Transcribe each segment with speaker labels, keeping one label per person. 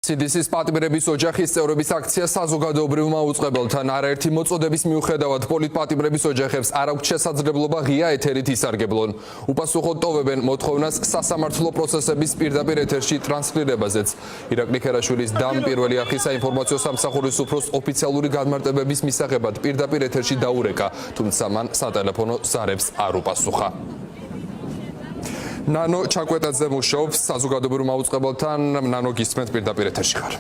Speaker 1: CDC-ის პატიმრების ოჯახის წევრების აქცია საზოგადოებრივმა უწყებელთან არაერთი მოწოდების მიუხედავად პოლიტპატიმრების ოჯახებს არ აქვთ შესაძლებლობა ღია ეთერით ისარგებლონ. უპასუხოდ ტოვებენ მოთხოვნას სასამართლო პროცესების პირდაპირ ეთერში ტრანსლირებაზეც. ირაკლი ქერაშვილის დამ პირველი არხის საინფორმაციო სამსახურის უფროს ოფიციალური განმარტებების მისაღებად პირდაპირ ეთერში დაურეკა, თუმცა მან სატელეფონო ზარებს არ უპასუხა. ნანო ჩაკვეტაძე მუშაობს საზოგადოებრივ აუწყებელთან. ნანო გისმენთ პირდაპირ ეთერში ხარ.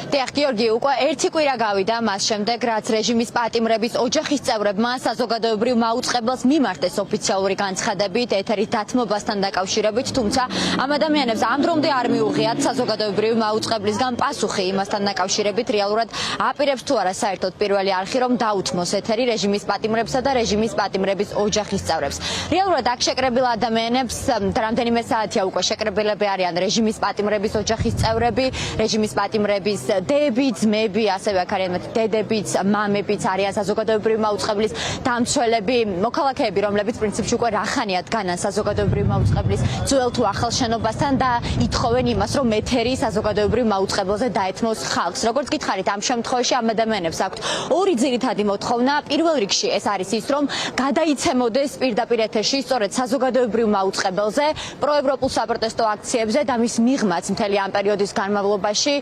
Speaker 2: დიახ, გიორგი, უკვე ერთი კვირა გავიდა მას შემდეგ, რაც რეჟიმის პატიმრების ოჯახის წევრებმა საზოგადოებრივ აუწყებელს მიმართეს ოფიციალური განცხადებით ეთერის დათმობასთან დაკავშირებით, თუმცა ამ ადამიანებს ამ დრომდე არ მიუღიათ საზოგადოებრივ აუწყებლისგან პასუხი იმასთან დაკავშირებით, რეალურად აპირებს თუ არა საერთოდ პირველი არხი, რომ დაუთმოს ეთერი რეჟიმის პატიმრებსა და რეჟიმის პატიმრების ოჯახის წევრებს. რეალურად აქ შეკრებილ ადამიანებს რამდენიმე საათია უკვე შეკრებილები არიან რეჟიმის პატიმრების ოჯახის წევრები, რეჟიმის პატიმრების დები, ძმები, ასევე აქ არიან დედებიც, მამებიც არიან საზოგადოებრივ აუწყებლის დამცველები, მოქალაქეები, რომლებიც პრინციპში უკვე რახანია დგანან საზოგადოებრივ აუწყებლის ძველ თუ ახალ შენობასთან და ითხოვენ იმას, რომ ეთერი საზოგადოებრივ აუწყებელზე დაეთმოს ხალხს. როგორც გითხარით, ამ შემთხვევაში ამ ადამიანებს აქვთ ორი ძირითადი მოთხოვნა. პირველ რიგში ეს არის ის, რომ გადაიცემოდეს პირდაპირ ეთერში სწორედ საზოგადოებრივ აუწყებელზე, პროევროპულ საპროტესტო აქციებზე და მის მიღმაც მთელი ამ პერიოდის განმავლობაში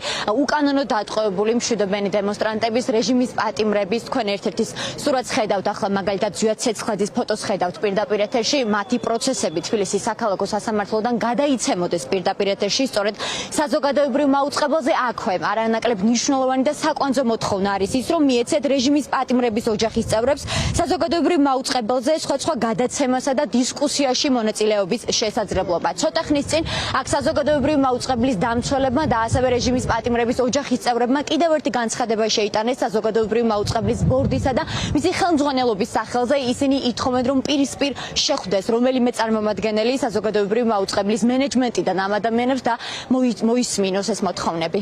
Speaker 2: უკანონო დატყვევებული მშვიდობიანი დემონსტრანტების რეჟიმის პატიმრების თქვენ ერთ-ერთის სურათს ხედავთ ახლა მაგალითად ზვიად ცეცხლაძის ფოტოს ხედავთ პირდაპირ ეთერში მათი პროცესები თბილისის საქალაქო სასამართლოდან გადაიცემოდეს პირდაპირ ეთერში სწორედ საზოგადოებრივ აუწყებელზე. აქვე არანაკლებ მნიშვნელოვანი და საკვანძო მოთხოვნა არის ის, რომ მიეცეთ რეჟიმის პატიმრების ოჯახის წევრებს საზოგადოებრივ აუწყებელზე სხვა გადაცემასა და დისკუსიაში მონაწილეობის შესაძლებლობა. ცოტა ხნის წინ აქ საზოგადოებრივ აუწყებლის დამცველებმა და ასევე რეჟიმის პატიმრების ოჯახის წევრებმა კიდევ ერთი განცხადება შეიტანეს საზოგადოებრივ აუწყებლის ბორდისა და მისი ხელმძღვანელობის სახელზე. ისინი ითხოვენ, რომ პირისპირ შეხვდეს რომელიმე წარმომადგენელი საზოგადოებრივ აუწყებლის მენეჯმენტიდან ამ ადამიანებს და მოისმინოს ეს მოთხოვნები.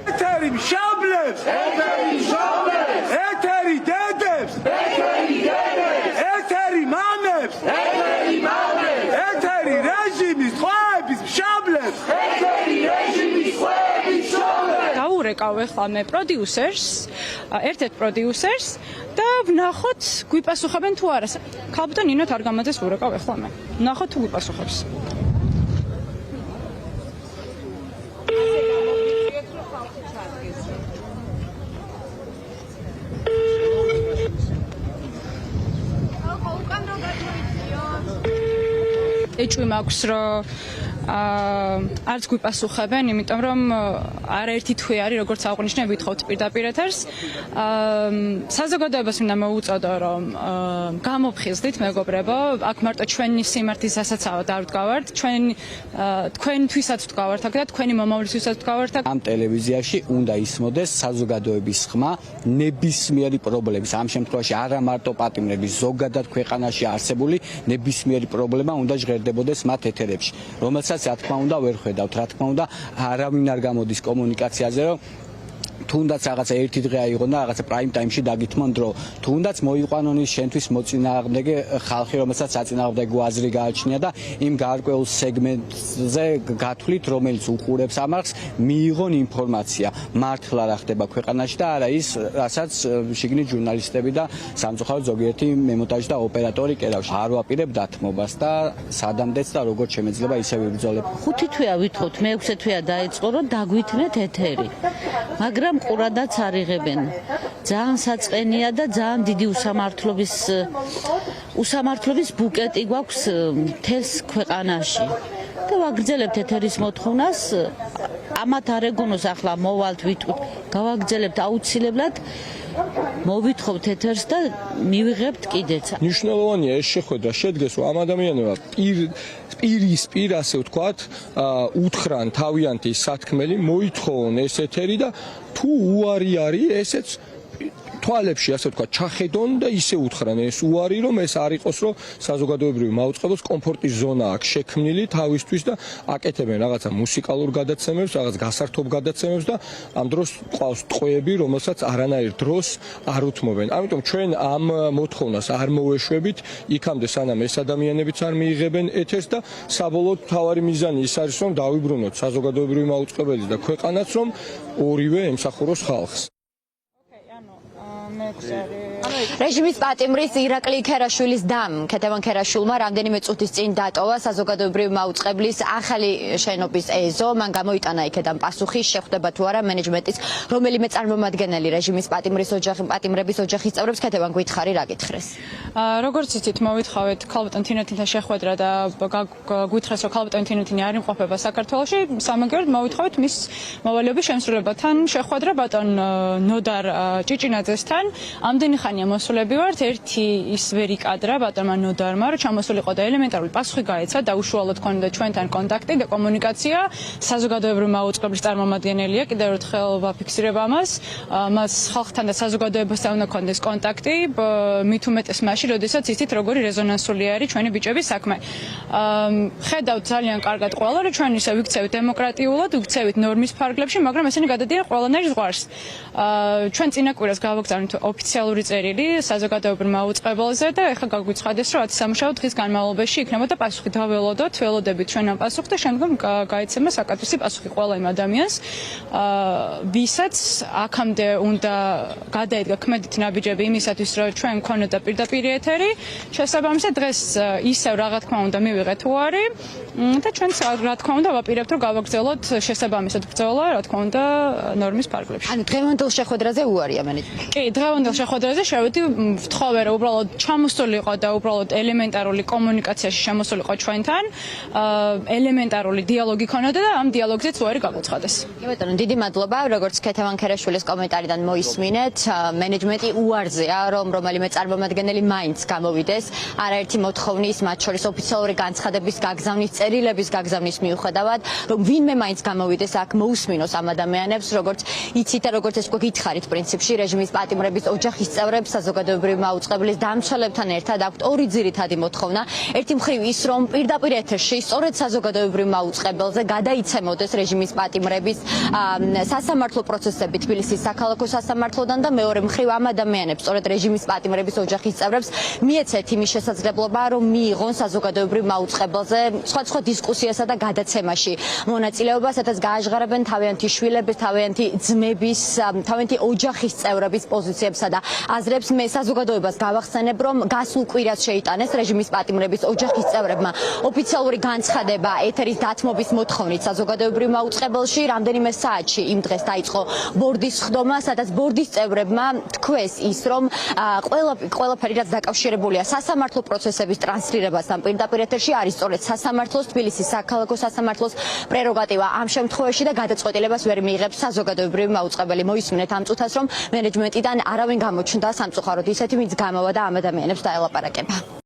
Speaker 3: ეთერი მშობლებს! ეთერი მშობლებს! ეთერი დედებს! ეთერი დედებს! ეთერი მამებს! ეთერი მამებს! ეთერი რეჟიმის ხვების მშობლებს! ეთერი რეჟიმის ხვების მშობლებს!
Speaker 4: დაურეკავ ახლა მე პროდიუსერს, ერთ-ერთ პროდიუსერს და ვნახოთ გვიპასუხებენ თუ არა. ქალბატონ ნინო თარგამაძეს ვურეკავ ახლა მე. ვნახოთ თუ გვიპასუხებს. ეჭვი მაქვს, რომ არც გვიპასუხებენ, იმიტომ რომ არაერთი თვე არის, როგორც აღვნიშნე, ვითხოვთ პირდაპირ ეთერს. საზოგადოებას მინდა მოუწოდო, რომ გამოფხიზლით, მეგობრებო, აქ მარტო ჩვენი სიმართლის ასაცავად არ ვდგავართ, თქვენთვისაც ვდგავართ აქ და თქვენი მომავლისთვისაც ვდგავართ აქ.
Speaker 5: ამ ტელევიზიაში უნდა ისმოდეს საზოგადოების ხმა ნებისმიერი პრობლემის, ამ შემთხვევაში არა მარტო პატიმრების, ზოგადად ქვეყანაში არსებული ნებისმიერი პრობლემა უნდა ჟღერდებოდეს მათ ეთერებში, რომელსაც რა თქმა უნდა ვერ ხედავთ, რა თქმა უნდა არავინ არ გამოდის კომუნიკაციაზე, რომ თუნდაც რაღაცა ერთი დღე აიღო და რაღაცა პრაიმ ტაიმში დაგითმონ დრო, თუნდაც მოიყვანონ ის შენთვის მოწინააღმდეგე ხალხი, რომელსაც საწინააღმდეგო აზრი გააჩნია და იმ გარკვეულ სეგმენტზე გათვლით, რომელიც უყურებს ამ არხს, მიიღონ ინფორმაცია. მართლა რა ხდება ქვეყანაში და არა ის, რასაც შიგნით ჟურნალისტები და სამწუხაროდ ზოგიერთი მემონტაჟი და ოპერატორი კერავში. არ ვაპირებ დათმობას და სადამდეც და როგორც შემეძლება ისე ვიბრძოლებ.
Speaker 6: 5 თვეა ვითხოვთ, მე-6 თვეა დაიწყო, რომ დაგვითნეთ ეთერი. მაგრამ ყურადაც არ იღებენ. ძალიან საწყენია და ძალიან დიდი უსამართლობის ბუკეტი გვაქვს მთელს ქვეყანაში. და ვაგრძელებთ ეთერის მოთხოვნას, ამათ არ ეგონოს ახლა მოვალთ ვიტყვით, გავაგრძელებთ აუცილებლად. მოვითხოვთ ეთერს და მივიღებთ კიდეც.
Speaker 7: მნიშვნელოვანია ეს შეხვედრა შედგეს, რომ ამ ადამიანებმა პირისპირ, ასე ვთქვათ, უთხრან თავიანთი სათქმელი, მოითხოვონ ეს ეთერი და თუ უარი არის, ესეც თვალებში ასე ვთქვათ ჩახედონ და ისე უთხრან ეს უარი რომ ეს არ იყოს რომ საზოგადოებრივი მაუწყებელს კომფორტის ზონა აქვს შექმნილი თავისთვის და აკეთებენ რაღაცა მუსიკალურ გადაცემებს, რაღაც გასართობ გადაცემებს და ამ დროს ყავს ტყვეები, რომელსაც არანაირ დროს არ უთმობენ. ამიტომ ჩვენ ამ მოთხოვნას არ მოვეშვებით იქამდე სანამ ეს ადამიანებიც არ მიიღებენ ეთერს და საბოლოოდ მთავარი მიზანი ის არის რომ დავიბრუნოთ საზოგადოებრივი მაუწყებელი და ქვეყანაც რომ ორივე ემსახუროს ხალხს.
Speaker 2: რეჟიმის პატიმრის ირაკლი ქერაშვილის დამ ქეთევან ქერაშვილმა რამდენიმე წუთის წინ დატოვა საზოგადოებრივი მაუწყებლის ახალი შენობის ეზო. მან გამოიტანა იქედან პასუხი, შეხვდება თუ არა მენეჯმენტის რომელიმე წარმომადგენელი რეჟიმის პატიმრების ოჯახის წევრებს. ქეთევან, გითხარი, რა გითხრეს?
Speaker 4: როგორც იცით, მოვითხოვეთ ქალბატონ თინათინთან შეხვედრა და გითხრეს, რომ ქალბატონ თინათინი არ იმყოფება საქართველოში. სამაგიეროდ მოვითხოვეთ მის მოვალეობის შემსრულებელთან შეხვედრა ბატონ ნოდარ ჭიჭინაძესთან. ამდენი ხანია მოსულები ვართ, ერთი ის ვერი კადრა ბატონმა ნოდარმა, რომ ჩამოსულიყო და ელემენტარული პასუხი გაეცა და უშუალოდ ქონდა ჩვენთან კონტაქტი და კომუნიკაცია. საზოგადოებრივი მაუწყებლის წარმომადგენელია, კიდევ ერთხელ ვაფიქსირებ ამას. მას ხალხთან და საზოგადოებასთან უნდა ქონდეს კონტაქტი, მით უმეტეს მაშინ, როდესაც იცით როგორი რეზონანსული არის ჩვენი ბიჭების საქმე. ხედავთ ძალიან კარგად ყველა, რომ ჩვენ ისე ვიქცევით დემოკრატიულად, ვიქცევით ნორმის ფარგლებში, მაგრამ ესენი გადადიან ყველანაირ ზღვარს. ჩვენ წინა კვირას გავაგზავნით ოფიციალური წერილი საზოგადოებრივ მაუწყებელზე და ეხლა გაგვიცხადეს, რომ 10 სამუშაო დღის განმავლობაში იქნებოდა პასუხი. დაველოდოთ, ველოდებით ჩვენ ამ პასუხს და შემდგომ გაეცემა საკათვისი პასუხი ყველა იმ ადამიანს, ვისაც აქამდე უნდა გადაედგა ქმედით ნაბიჯები იმისათვის, რომ ჩვენ გქონოდა პირდაპირ ეთერი. შესაბამისად, დღეს ისევ რა თქმა უნდა მივიღეთ უარი და ჩვენც რა თქმა უნდა ვაპირებთ, რომ გავაგრძელოთ შესაბამისად ბრძოლა, რა თქმა უნდა, ნორმის ფარგლებში.
Speaker 2: ანუ დღევანდელ შეხვედრაზე უარია მენეჯმენტი.
Speaker 4: კი, დღევანდელ შეხვედრაზე შევედი, ვთხოვე, რომ უბრალოდ ჩამოსულიყო და უბრალოდ ელემენტარული კომუნიკაციაში შემოსულიყო ჩვენთან, ელემენტარული დიალოგი ქონოდა და ამ დიალოგზეც უარი გაგვუცხადეს.
Speaker 2: კი ბატონო, დიდი მადლობა. როგორც ქეთევან ქერაშვილის კომენტარიდან მოისმინეთ, მენეჯმენტი უარზეა, რომ რომელიმე წარმომადგენელი მაინც გამოვიდეს არაერთი მოთხოვნის, მათ შორის ოფიციალური განცხადების გაგზავნის, წერილების გაგზავნის მიუხედავად, რომ ვინმე მაინც გამოვიდეს აქ მოусმინოს ამ ადამიანებს, როგორც იცით და როგორც ეს გითხარით პრინციპში რეჟიმის პატიმრების ოჯახის წევრებს საზოგადოებრივი მაუწყებლის დამცველებთან ერთად აქვთ ორი ძირითადი მოთხოვნა. ერთი მხრივ ის, რომ პირდაპირ ეთერში სწორედ საზოგადოებრივ მაუწყებელზე გადაიცემოდეს რეჟიმის პატიმრების სასამართლო პროცესები თბილისის საქალაქო სასამართლოდან და მეორე მხრივ ამ ადამიანებს, სწორედ რეჟიმის პატიმრების ოჯახის წევრებს მიეცეთ იმის შესაძლებლობა, რომ მიიღონ საზოგადოებრივ მაუწყებელზე სხვადასხვა დისკუსიასა და გადაცემაში მონაწილეობა, სადაც გააჟღარებენ თავიანთი შვილების, თავიანთი ძმების, თავიანთი ოჯახის წევრების პოზიციებსა და აზრებს. მე საზოგადოებას გავახსენებ, რომ გასულ კვირას შეიტანეს რეჟიმის პატიმრების ოჯახის წევრებმა ოფიციალური განცხადება ეთერის დათმობის მოთხოვნით საზოგადოებრივ მაუწყებელში. რამდენიმე საათში იმ დღეს დაიწყო ბორდის ხდომა, სადაც ბორდის წევრებმა თქვეს ის, რომ ყველაფერი რაც დაკავშირებულია სასამართლო პროცესების ტრანსლირებასთან პირდაპირ ეთერში არის სწორედ სასამართლოს, თბილისის საქალაქო სასამართლოს პრეროგატივა ამ შემთხვევაში და გადაწყვეტილებას ვერ მიიღებს საზოგადოებრივი მაუწყებელი. მოისმინეთ ამ წუთას, რომ მენეჯმენტიდან არავინ გამოჩნდა სამწუხაროდ ისეთი, ვინც გამოვა და ამ ადამიანებს დაელაპარაკება.